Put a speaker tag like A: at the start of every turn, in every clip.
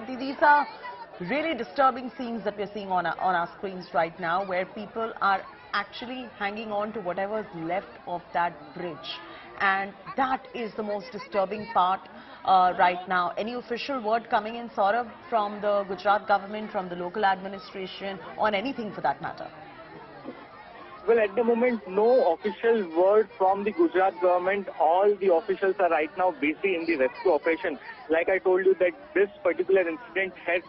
A: these are really disturbing scenes that we're seeing on our screens right now, where people are actually hanging on to whatever's left of that bridge. And that is the most disturbing part right now. Any official word coming in, Saurabh, from the Gujarat government, from the local administration, on anything for that matter?
B: Well, at the moment, no official word from the Gujarat government. All the officials are right now busy in the rescue operation. Like I told you that this particular incident has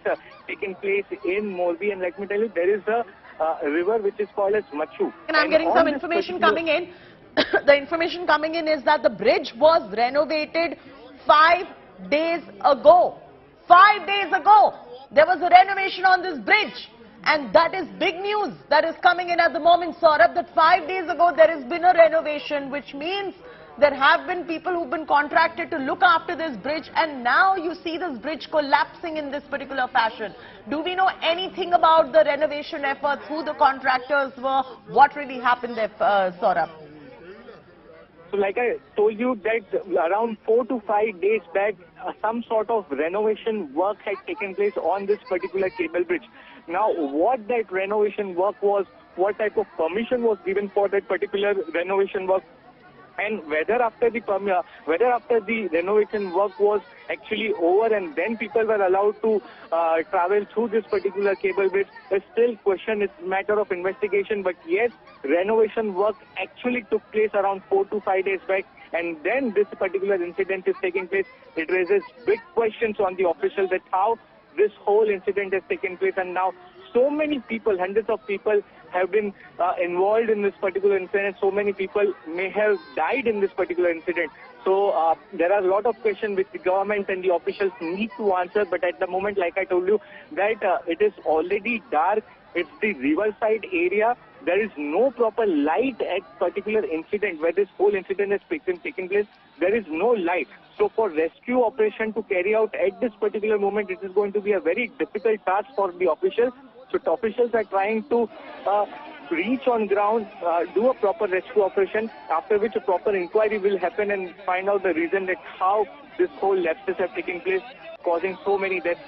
B: taken place in Morbi, and let me tell you, there is a river which is called as Machu.
A: And I'm getting some information coming in. The information coming in is that the bridge was renovated 5 days ago. 5 days ago, there was a renovation on this bridge. And that is big news that is coming in at the moment, Saurabh, that 5 days ago there has been a renovation, which means there have been people who've been contracted to look after this bridge, and now you see this bridge collapsing in this particular fashion. Do we know anything about the renovation efforts, who the contractors were, what really happened there, Saurabh?
B: So like I told you that around 4 to 5 days back, some sort of renovation work had taken place on this particular cable bridge. Now, what that renovation work was, what type of permission was given for that particular renovation work, and whether after the renovation work was actually over and then people were allowed to travel through this particular cable bridge is still question. It's a matter of investigation. But yes, renovation work actually took place around 4 to 5 days back, and then this particular incident is taking place. It raises big questions on the officials that how this whole incident has taken place, and now so many people, hundreds of people have been involved in this particular incident. So many people may have died in this particular incident. So there are a lot of questions which the government and the officials need to answer. But at the moment, like I told you, that it is already dark. It's the riverside area. There is no proper light at particular incident where this whole incident has taken place. There is no light. So for rescue operation to carry out at this particular moment, it is going to be a very difficult task for the officials. So the officials are trying to reach on ground, do a proper rescue operation, after which a proper inquiry will happen and find out the reason that how this whole lapses have taken place, causing so many deaths.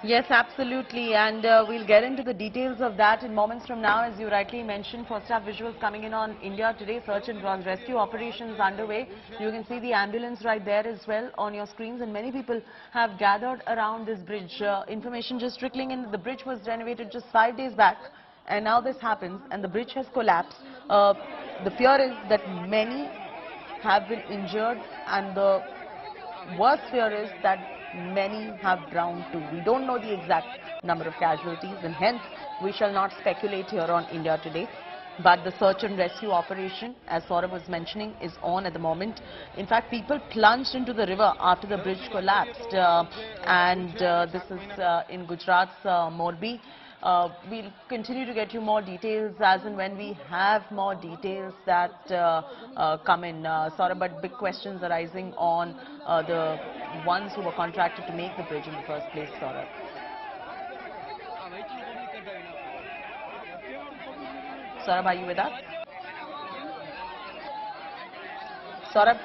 A: Yes, absolutely, and we'll get into the details of that in moments from now. As you rightly mentioned, first half visuals coming in on India Today. Search and rescue operations underway. You can see the ambulance right there as well on your screens, and many people have gathered around this bridge. Information just trickling in. The bridge was renovated just 5 days back, and now this happens, and the bridge has collapsed. The fear is that many have been injured, and the worst fear is that many have drowned too. We don't know the exact number of casualties, and hence we shall not speculate here on India Today. But the search and rescue operation, as Saurabh was mentioning, is on at the moment. In fact, people plunged into the river after the bridge collapsed, and this is in Gujarat's Morbi. We'll continue to get you more details as and when we have more details that come in, Saurabh, but big questions arising on the ones who were contracted to make the bridge in the first place, Saurabh. Saurabh, are you with us? Saurabh?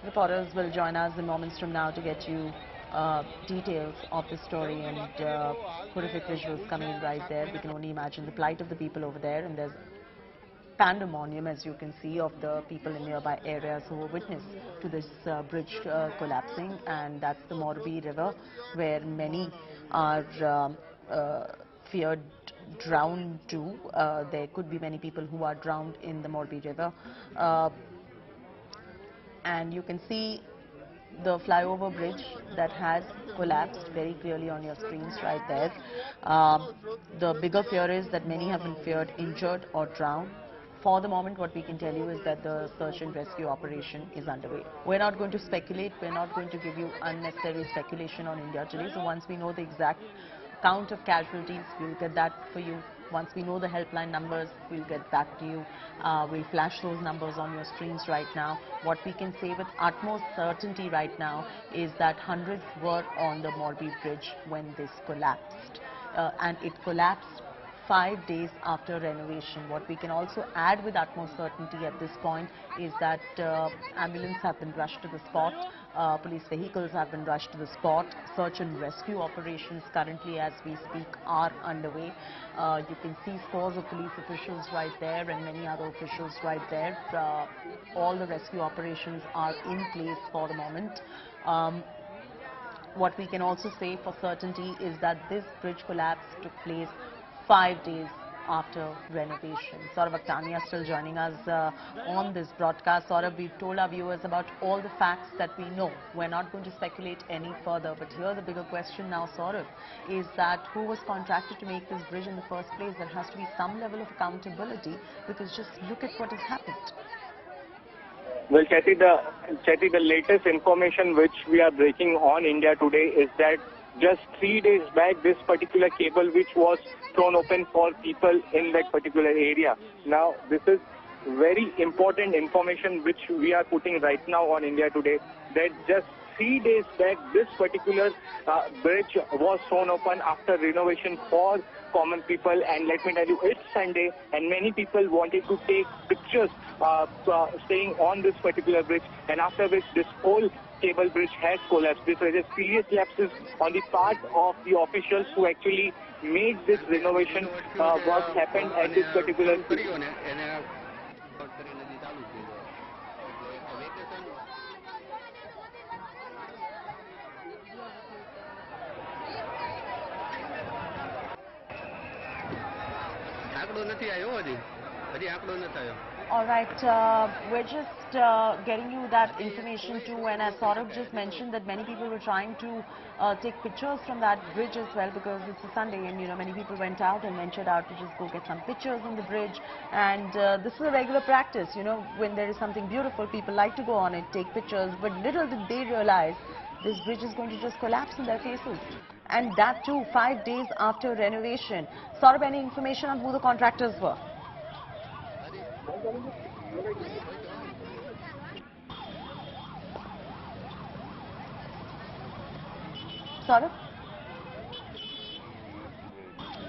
A: Reporters will join us in moments from now to get you details of the story, and horrific visuals coming in right there. We can only imagine the plight of the people over there, and there's pandemonium, as you can see, of the people in nearby areas who were witness to this bridge collapsing. And that's the Morbi River, where many are feared drowned too. There could be many people who are drowned in the Morbi River, and you can see the flyover bridge that has collapsed very clearly on your screens right there. The bigger fear is that many have been feared injured or drowned. For the moment, what we can tell you is that the search and rescue operation is underway. We're not going to speculate. We're not going to give you unnecessary speculation on India Today. So once we know the exact count of casualties, we'll get that for you. Once we know the helpline numbers, we'll get back to you. We'll flash those numbers on your screens right now. What we can say with utmost certainty right now is that hundreds were on the Morbi Bridge when this collapsed. And it collapsed 5 days after renovation. What we can also add with utmost certainty at this point is that ambulance have been rushed to the spot, police vehicles have been rushed to the spot, search and rescue operations currently as we speak are underway. You can see scores of police officials right there and many other officials right there. All the rescue operations are in place for the moment. What we can also say for certainty is that this bridge collapse took place 5 days after renovation. Saurabh Aktania still joining us on this broadcast. Saurabh, we've told our viewers about all the facts that we know. We're not going to speculate any further. But here the bigger question now, Saurabh, is that who was contracted to make this bridge in the first place? There has to be some level of accountability, because just look at what has happened.
B: Well, Chaiti, the latest information which we are breaking on India Today is that just 3 days back, this particular cable which was thrown open for people in that particular area. Now, this is very important information which we are putting right now on India Today, that just 3 days back, this particular bridge was thrown open after renovation for common people. And let me tell you, it's Sunday and many people wanted to take pictures staying on this particular bridge, and after which this whole cable bridge has collapsed. This was a serious lapses on the part of the officials who actually made this renovation work happen at this particular bridge.
A: All right, we're just getting you that information too, and as Saurabh just mentioned, that many people were trying to take pictures from that bridge as well, because it's a Sunday and many people went out and ventured out to just go get some pictures on the bridge. And this is a regular practice, when there is something beautiful, people like to go on it, take pictures, but little did they realize this bridge is going to just collapse in their faces. And that too 5 days after renovation. Saurabh, any information on who the contractors were? Saurabh?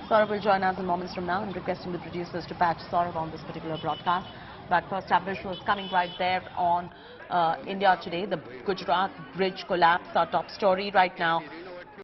A: Saurabh will join us in moments from now. I'm requesting the producers to patch Saurabh on this particular broadcast. But first up, visuals coming right there on India Today. The Gujarat bridge collapse, our top story right now.